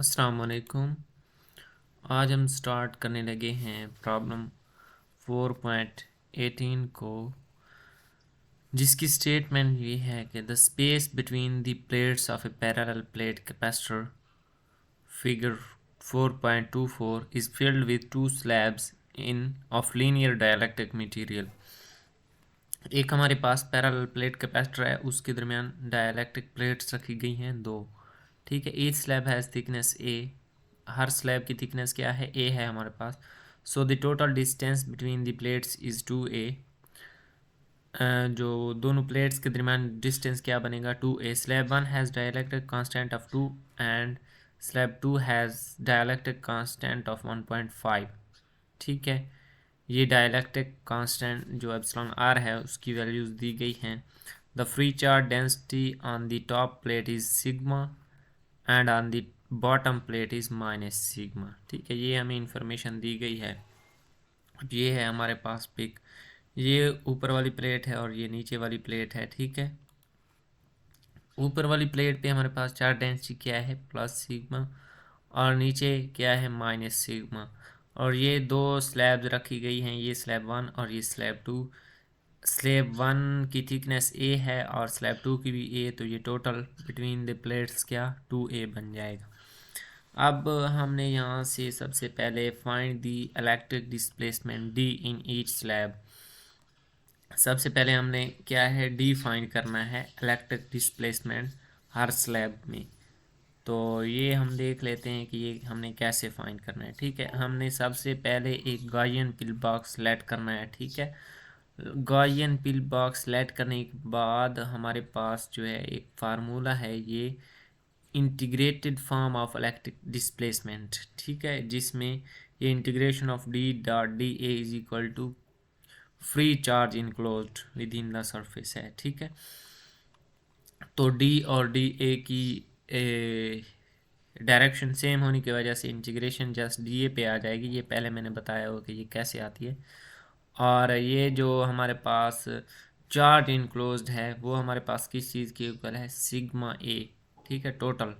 अस्सलाम वालेकुम। आज हम स्टार्ट करने लगे हैं प्रॉब्लम 4.18 को, जिसकी स्टेटमेंट ये है कि the space between the plates of A parallel plate capacitor figure 4.24 is filled with two slabs in of linear dielectric material. एक हमारे पास पैरेलल प्लेट कैपेसिटर है, उसके दरमियान डाइलेक्ट्रिक प्लेट्स रखी गई हैं दो। ठीक है, each slab has thickness A. हर स्लैब की थिकनेस क्या है? ए है हमारे पास। So the total distance between the plates is 2a। जो दोनों प्लेट्स के दरमियान डिस्टेंस क्या बनेगा? 2a। Slab 1 has dielectric constant of 2 and slab 2 has dielectric constant of 1.5। ठीक है, ये डाइलेक्ट्रिक कांस्टेंट जो एप्सिलॉन आर है उसकी वैल्यूज़ दी गई हैं। The free charge density on the top plate is sigma and on the bottom plate is minus sigma. ठीक है, ये हमें इंफॉर्मेशन दी गई है। अब ये है हमारे पास पिक, ये ऊपर वाली प्लेट है और ये नीचे वाली प्लेट है। ठीक है, ऊपर वाली प्लेट पे हमारे पास चार्ज डेंसिटी क्या है? प्लस सिग्मा, और नीचे क्या है? Minus sigma. और ये दो स्लैब्स रखी गई हैं, ये स्लैब 1 और ये स्लैब 2। स्लैब 1 की थिकनेस ए है और स्लैब 2 की भी ए, तो ये टोटल बिटवीन द प्लेट्स क्या? 2a बन जाएगा। अब हमने यहाँ से सबसे पहले find the electric displacement D in each slab. सबसे पहले हमने क्या है? डी फाइंड करना है, इलेक्ट्रिक डिस्प्लेसमेंट हर स्लैब में। तो ये हम देख लेते हैं कि ये हमने कैसे फाइंड करना है। ठीक है, हमने सबसे पहले एक गॉसियन पिल बॉक्स सेलेक्ट करना है। ठीक है, गॉसियन पिल बॉक्स सेलेक्ट करने के बाद हमारे पास जो है एक फार्मूला है, ये integrated form of electric displacement. ठीक है, जिसमें ये integration of D dot D A is equal to free charge enclosed within the surface है। ठीक है, तो डी और डी ए की डायरेक्शन सेम होने की वजह से इंटीग्रेशन जस्ट डी ए पे आ जाएगी। ये पहले मैंने बताया हो कि ये कैसे आती है। और ये जो हमारे पास चार्ज इनक्लोज्ड है वो हमारे पास किस चीज़ के इक्वल है? सिग्मा ए। ठीक है, टोटल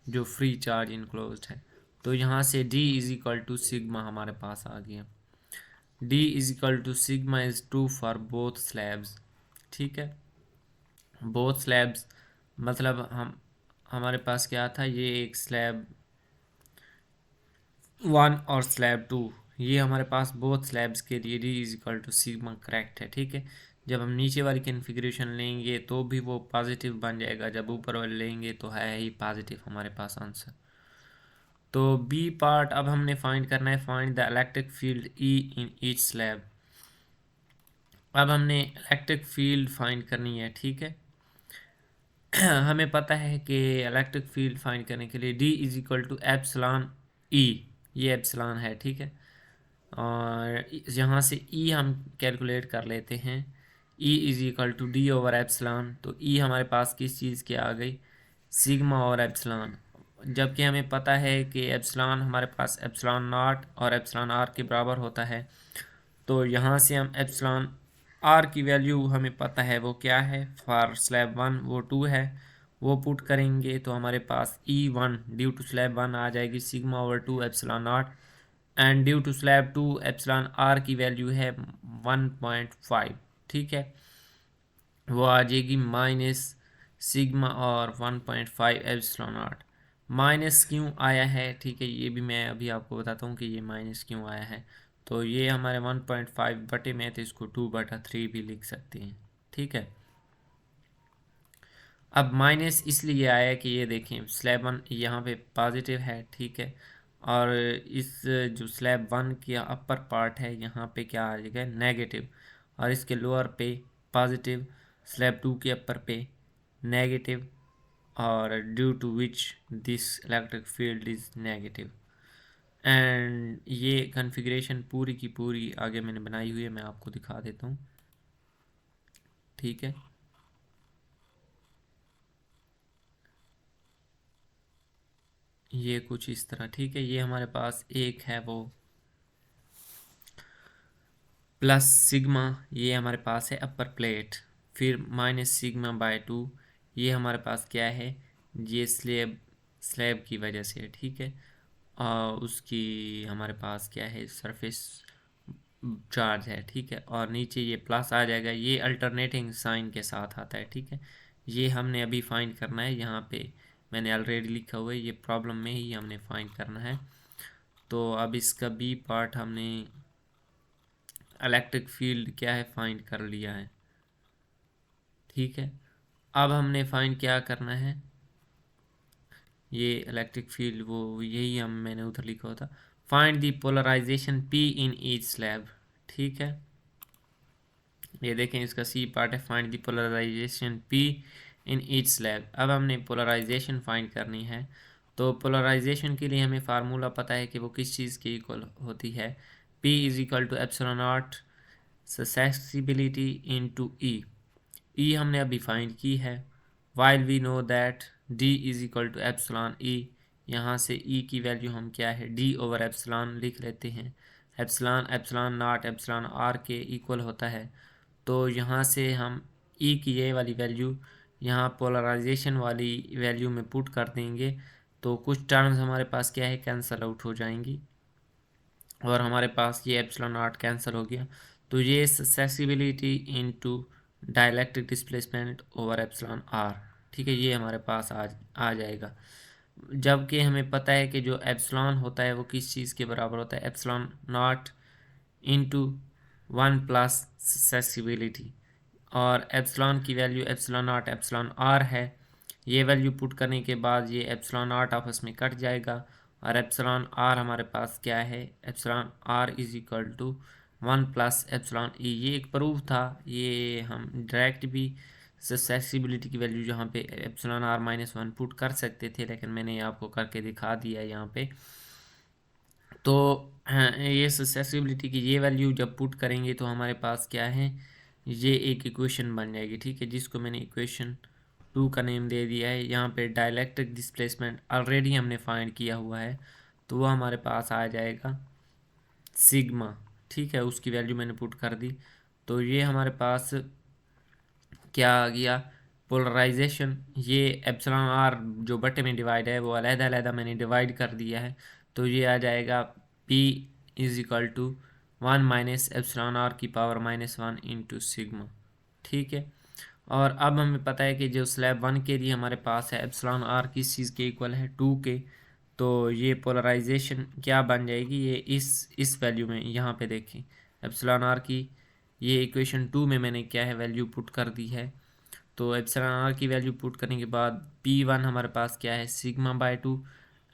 जो फ्री चार्ज इनक्लोज्ड है। तो यहाँ से D is equal to sigma हमारे पास आ गया। D is equal to sigma is true for both slabs. ठीक है, बोथ स्लैब्स मतलब हमारे पास क्या था? ये एक स्लैब 1 और स्लैब 2, ये हमारे पास बोथ स्लैब्स के लिए D is equal to sigma correct है। ठीक है, जब हम नीचे वाली कन्फिग्रेशन लेंगे तो भी वो पॉजिटिव बन जाएगा, जब ऊपर वाले लेंगे तो है ही पॉजिटिव हमारे पास आंसर। तो बी पार्ट अब हमने फाइंड करना है, find the electric field E in each slab. अब हमने इलेक्ट्रिक फील्ड फाइंड करनी है। ठीक है, हमें पता है कि इलेक्ट्रिक फील्ड फाइंड करने के लिए D is equal to epsilon E, ये एप्सिलॉन है। ठीक है, और यहाँ से ई हम कैलकुलेट कर लेते हैं, E is equal to D over epsilon. तो ई हमारे पास किस चीज़ की आ गई? सिग्मा और एप्सिलॉन। जबकि हमें पता है कि एप्सिलॉन हमारे पास एप्सिलॉन नॉट और एप्सिलॉन आर के बराबर होता है। तो यहाँ से हम एप्सिलॉन आर की वैल्यू हमें पता है वो क्या है, फॉर स्लैब 1 वो 2 है, वो पुट करेंगे तो हमारे पास E1 ड्यू टू स्लैब 1 आ जाएगी sigma over 2 epsilon nought, and due to slab 2 epsilon R की वैल्यू है 1.5। ठीक है, वो आ जाएगी माइनस सिग्मा और 1.5 एप्सिलॉन नॉट। माइनस क्यों आया है? ठीक है, ये भी मैं अभी आपको बताता हूँ कि ये माइनस क्यों आया है। तो ये हमारे 1.5 बटे में, तो इसको 2/3 भी लिख सकते हैं। ठीक है, अब माइनस इसलिए आया कि ये देखें स्लैब 1 यहाँ पे पॉजिटिव है। ठीक है, और इस जो स्लैब 1 की अपर पार्ट है यहाँ पे क्या आ जाएगा? नेगेटिव, और इसके लोअर पे पॉजिटिव, स्लैब 2 के अपर पे नेगेटिव, और due to which this electric field is negative. And ये कॉन्फ़िगरेशन पूरी की पूरी आगे मैंने बनाई हुई है, मैं आपको दिखा देता हूँ। ठीक है, ये कुछ इस तरह। ठीक है, ये हमारे पास एक है वो प्लस सिग्मा, ये हमारे पास है अपर प्लेट, फिर माइनस सिग्मा बाय 2, ये हमारे पास क्या है? ये स्लैब स्लैब की वजह से, ठीक है। और उसकी हमारे पास क्या है, सरफेस चार्ज है, ठीक है। और नीचे ये प्लस आ जाएगा, ये अल्टरनेटिंग साइन के साथ आता है, ठीक है। ये हमने अभी फाइंड करना है, यहाँ पे मैंने ऑलरेडी लिखा हुआ है, ये प्रॉब्लम में ही हमने फाइंड करना है। तो अब इसका बी पार्ट हमने इलेक्ट्रिक फील्ड क्या है फाइंड कर लिया है, ठीक है। अब हमने फाइंड क्या करना है, ये इलेक्ट्रिक फील्ड वो यही मैंने उधर लिखा हुआ था, find the polarisation P in each slab, ठीक है। ये देखें इसका सी पार्ट है, find the polarisation P in each slab. अब हमने पोलराइजेशन फाइंड करनी है। तो पोलराइजेशन के लिए हमें फार्मूला पता है कि वो किस चीज़ के इक्वल होती है, P is equal to epsilon not susceptibility into E. E हमने अभी फाइंड की है, while we know that D is equal to epsilon E. यहाँ से E की वैल्यू हम क्या है, D ओवर एप्सिलॉन लिख लेते हैं। Epsilon epsilon nought epsilon R के इक्वल होता है। तो यहाँ से हम E की ये वाली वैल्यू यहाँ पोलराइजेशन वाली वैल्यू में पुट कर देंगे, तो कुछ टर्म्स हमारे पास क्या है, कैंसल आउट हो जाएंगी और हमारे पास ये एप्सिलॉन नॉट कैंसिल हो गया। तो ये susceptibility into dielectric displacement over epsilon R, ठीक है, ये हमारे पास आ जाएगा। जबकि हमें पता है कि जो एप्सिलॉन होता है वो किस चीज़ के बराबर होता है, epsilon nought into 1 plus susceptibility, और एप्सिलॉन की वैल्यू एप्सिलॉन नॉट एप्सिलॉन आर है। ये वैल्यू पुट करने के बाद ये एप्सिलॉन नॉट आपस में कट जाएगा और एप्सिलॉन आर हमारे पास क्या है, epsilon R is equal to 1 plus epsilon E. ये एक प्रूफ था, ये हम डायरेक्ट भी ससेसिबिलिटी की वैल्यू जहाँ पे एप्सिलॉन आर -1 पुट कर सकते थे, लेकिन मैंने आपको करके दिखा दिया है यहाँ पे। तो हाँ, ये ससेसिबिलिटी की ये वैल्यू जब पुट करेंगे तो हमारे पास क्या है, ये एक इक्वेशन बन जाएगी, ठीक है, जिसको मैंने इक्वेशन 2 का नेम दे दिया है। यहाँ पे डाइलेक्ट्रिक डिस्प्लेसमेंट ऑलरेडी हमने फाइंड किया हुआ है, तो वो हमारे पास आ जाएगा सिग्मा, ठीक है, उसकी वैल्यू मैंने पुट कर दी। तो ये हमारे पास क्या आ गया, पोलराइजेशन, ये एप्सिलॉन आर जो बटे में डिवाइड है वो अलग-अलग मैंने डिवाइड कर दिया है। तो ये आ जाएगा P is equal to 1 minus epsilon R की पावर -1 इंटू सिग्मा, ठीक है। और अब हमें पता है कि जो स्लैब 1 के लिए हमारे पास है एप्सिलॉन आर किस चीज़ के इक्वल है, 2 के। तो ये पोलराइजेशन क्या बन जाएगी, ये इस वैल्यू में, यहाँ पे देखें एप्सिलॉन आर की ये इक्वेशन 2 में मैंने क्या है वैल्यू पुट कर दी है। तो एप्सिलॉन आर की वैल्यू पुट करने के बाद P1 हमारे पास क्या है, sigma by 2,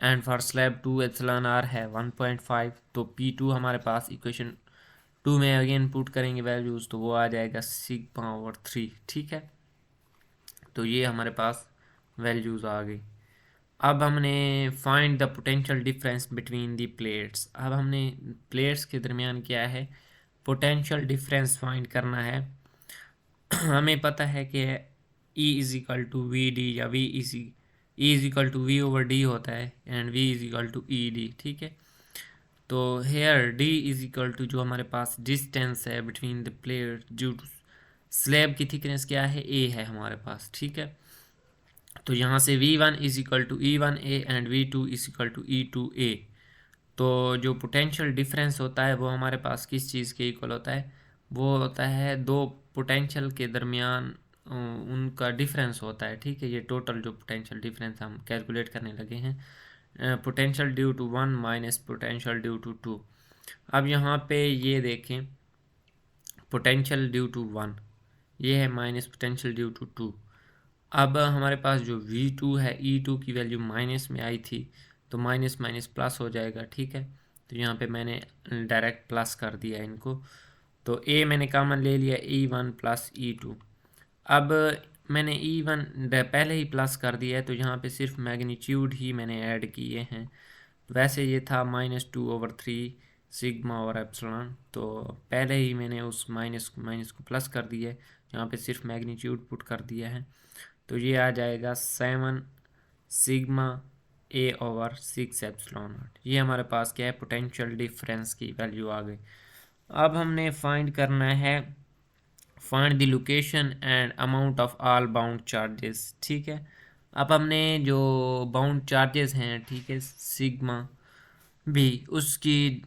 and for slab 2 epsilon R है 1.5। तो P2 हमारे पास इक्वेशन 2 में अगेन पुट करेंगे वैल्यूज़, तो वो आ जाएगा सिग्मा ओवर 3, ठीक है। तो ये हमारे पास वैल्यूज़ आ गई। अब हमने find the potential difference between the plates. अब हमने प्लेट्स के दरमियान क्या है, पोटेंशियल डिफरेंस फाइंड करना है। हमें पता है कि E is equal to V D, या V is equal to V over D होता है, and V is equal to E D, ठीक है। तो here D is equal to जो हमारे पास डिस्टेंस है बिटवीन द प्लेट, जो स्लैब की थिकनेस क्या है, A है हमारे पास, ठीक है। तो यहाँ से V1 is equal to E1A and V2 is equal to E2A। तो जो पोटेंशियल डिफरेंस होता है वो हमारे पास किस चीज़ के इक्वल होता है, वो होता है दो पोटेंशियल के दरमियान उनका डिफरेंस होता है, ठीक है। ये टोटल जो पोटेंशियल डिफरेंस हम कैलकुलेट करने लगे हैं, potential due to 1 minus potential due to 2। अब यहाँ पे ये देखें, पोटेंशियल ड्यू टू 1 ये है माइनस पोटेंशियल ड्यू टू 2। अब हमारे पास जो V2 है, E2 की वैल्यू माइनस में आई थी, तो माइनस माइनस प्लस हो जाएगा, ठीक है। तो यहाँ पे मैंने डायरेक्ट प्लस कर दिया इनको। तो A मैंने कॉमन ले लिया, E1 प्लस E2। अब मैंने E1 पहले ही प्लस कर दिया है, तो यहाँ पे सिर्फ मैग्नीट्यूड ही मैंने ऐड किए हैं। वैसे ये था -2/3 सिग्मा और एप्सिलॉन, तो पहले ही मैंने उस माइनस को प्लस कर दिया है, यहाँ पे सिर्फ मैग्नीट्यूड पुट कर दिया है। तो ये आ जाएगा 7 सिग्मा A/6 एप्सिलॉन नॉट। ये हमारे पास क्या है, पोटेंशियल डिफरेंस की वैल्यू आ गई। अब हमने फाइंड करना है, find the location and amount of all bound charges, ठीक है। अब हमने जो बाउंड चार्जेस हैं, ठीक है, सिग्मा भी, उसकी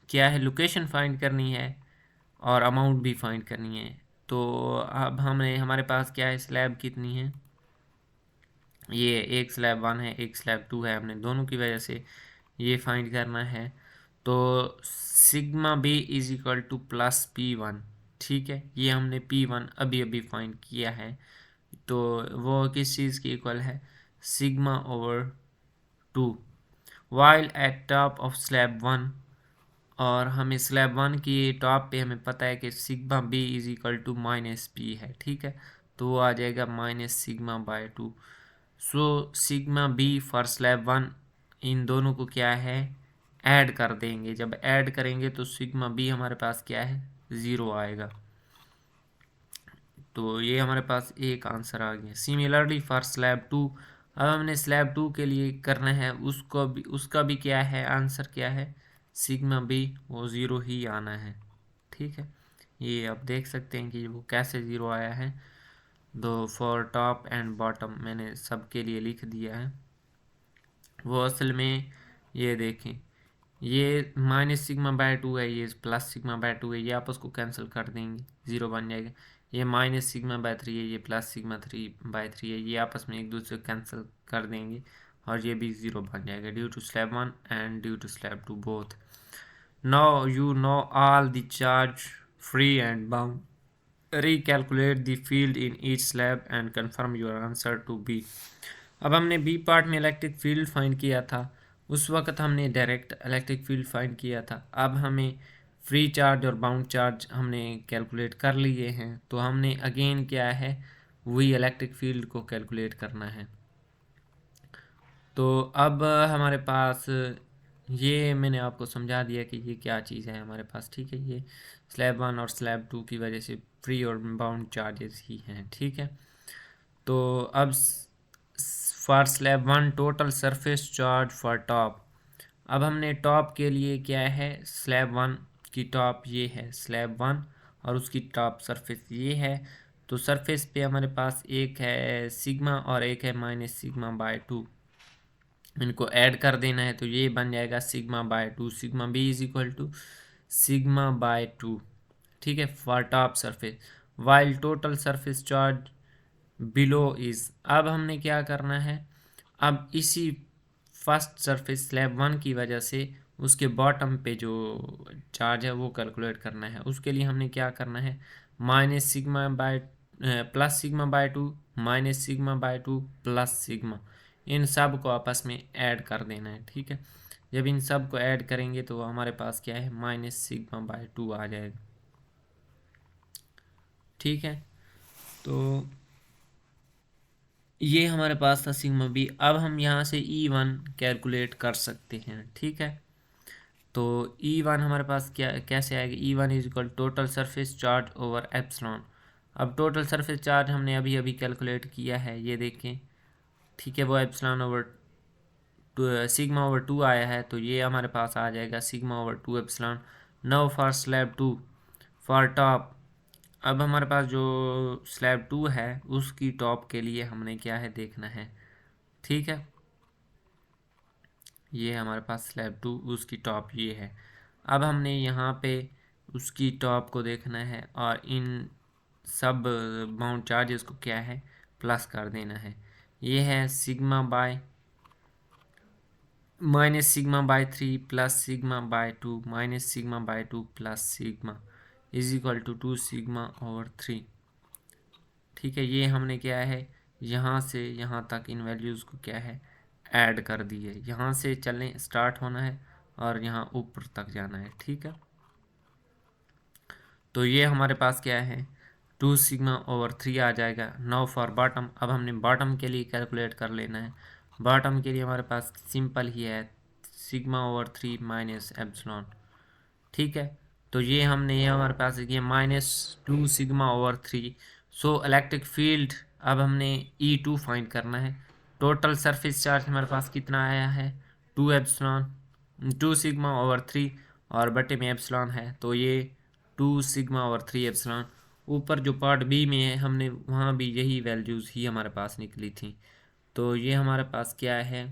क्या है, लोकेशन फाइंड करनी है और अमाउंट भी फाइंड करनी है। तो अब हमारे पास क्या है, स्लैब कितनी है, ये एक स्लैब 1 है, एक स्लैब 2 है, हमने दोनों की वजह से ये फाइंड करना है। तो sigma B is equal to plus P1, ठीक है, ये हमने P1 अभी अभी फाइंड किया है। तो वो किस चीज़ की इक्वल है, sigma over 2, while at top of slab 1, और हमें स्लैब 1 की टॉप पे हमें पता है कि sigma B is equal to minus P है, ठीक है, तो वो आ जाएगा -σ/2। So sigma B for slab 1, इन दोनों को क्या है, ऐड कर देंगे। जब ऐड करेंगे तो सिग्मा बी हमारे पास क्या है, 0 आएगा। तो ये हमारे पास एक आंसर आ गया। सिमिलरली फॉर स्लैब 2, अब हमने स्लैब 2 के लिए करना है, उसका भी क्या है, आंसर क्या है, सिग्मा बी वो 0 ही आना है, ठीक है। ये आप देख सकते हैं कि वो कैसे 0 आया है। दो फॉर टॉप एंड बॉटम मैंने सबके लिए लिख दिया है। वो असल में ये देखें, ये -σ/2 है, ये +σ/2 है, ये आपस को कैंसिल कर देंगे, 0 बन जाएगा। ये -σ/3 है, ये +σ/3 है, ये आपस में एक दूसरे को कैंसिल कर देंगे और ये भी 0 बन जाएगा, due to slab 1 and due to slab 2 both. Now you know all the charge free and bound, recalculate the field in each slab and confirm your answer to B। अब हमने बी पार्ट में electric field find किया था, उस वक्त हमने direct electric field find किया था। अब हमें फ्री चार्ज और बाउंड चार्ज हमने कैलकुलेट कर लिए हैं, तो हमने अगेन क्या है, वही इलेक्ट्रिक फील्ड को कैलकुलेट करना है। तो अब हमारे पास ये मैंने आपको समझा दिया कि ये क्या चीज़ है हमारे पास, ठीक है। ये स्लैब 1 और स्लैब 2 की वजह से फ्री और बाउंड चार्जेस ही हैं, ठीक है। तो अब for slab 1 total surface charge for top, अब हमने टॉप के लिए क्या है, स्लैब 1 की टॉप ये है स्लैब 1 और उसकी टॉप सरफेस ये है। तो सरफेस पे हमारे पास एक है सिग्मा और एक है -σ/2, इनको ऐड कर देना है, तो ये बन जाएगा σ/2, sigma B is equal to σ/2, ठीक है, for top surface, while total surface charge below is. अब हमने क्या करना है, अब इसी फर्स्ट सरफेस स्लैब 1 की वजह से उसके बॉटम पे जो चार्ज है वो कैलकुलेट करना है। उसके लिए हमने क्या करना है, +σ/2 -σ/2 प्लस सिग्मा, इन सब को आपस में ऐड कर देना है, ठीक है। जब इन सब को ऐड करेंगे तो हमारे पास क्या है, -σ/2 आ जाएगा, ठीक है। तो ये हमारे पास था सिग्मा बी। अब हम यहाँ से E1 कैलकुलेट कर सकते हैं, ठीक है। तो E1 हमारे पास क्या कैसे आएगा, E1 is equal total surface charge over epsilon. अब टोटल सरफेस चार्ज हमने अभी अभी कैलकुलेट किया है, ये देखें, ठीक है, वो एप्सिलॉन ओवर सिग्मा ओवर 2 आया है, तो ये हमारे पास आ जाएगा sigma over 2 epsilon. Now for slab 2 for top, अब हमारे पास जो स्लैब 2 है उसकी टॉप के लिए हमने क्या है देखना है, ठीक है। ये हमारे पास स्लैब 2, उसकी टॉप ये है। अब हमने यहाँ पे उसकी टॉप को देखना है और इन सब बाउंड चार्जेस को क्या है, प्लस कर देना है। ये है sigma by -σ/3 plus σ/2 -σ/2 plus sigma is equal to 2σ/3, ठीक है। ये हमने क्या है, यहाँ से यहाँ तक इन वैल्यूज़ को क्या है, ऐड कर दिए। यहाँ से चलने स्टार्ट होना है और यहाँ ऊपर तक जाना है, ठीक है। तो ये हमारे पास क्या है, 2σ/3 आ जाएगा। नाउ फॉर बॉटम, अब हमने बॉटम के लिए कैलकुलेट कर लेना है। बॉटम के लिए हमारे पास सिंपल ही है, σ/3 माइनस एप्सिलॉन, ठीक है। तो ये हमने ये हमारे पास ये -2σ/3। सो इलेक्ट्रिक फील्ड, अब हमने E2 फाइंड करना है। टोटल सरफेस चार्ज हमारे पास कितना आया है, 2 एप्सिलॉन 2σ/3 और बटे में एप्सिलॉन है, तो ये 2σ/3 एप्सिलॉन ऊपर जो पार्ट बी में है हमने वहाँ भी यही वैल्यूज़ ही हमारे पास निकली थी। तो ये हमारे पास क्या है,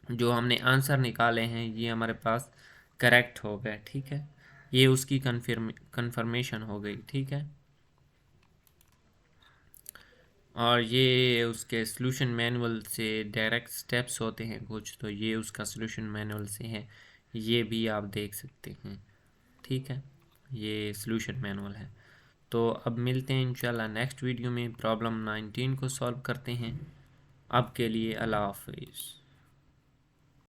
जो हमने आंसर निकाले हैं ये हमारे पास करेक्ट हो गए। ठीक है, ये उसकी कन्फर्मेशन हो गई। ठीक है, और ये उसके सॉल्यूशन मैनुअल से डायरेक्ट स्टेप्स होते हैं कुछ, तो ये उसका सॉल्यूशन मैनुअल से है, ये भी आप देख सकते हैं। ठीक है, ये सॉल्यूशन मैनुअल है। तो अब मिलते हैं इंशाल्लाह नेक्स्ट वीडियो में, प्रॉब्लम 19 को सॉल्व करते हैं। अब के लिए अल्लाह हाफिज़।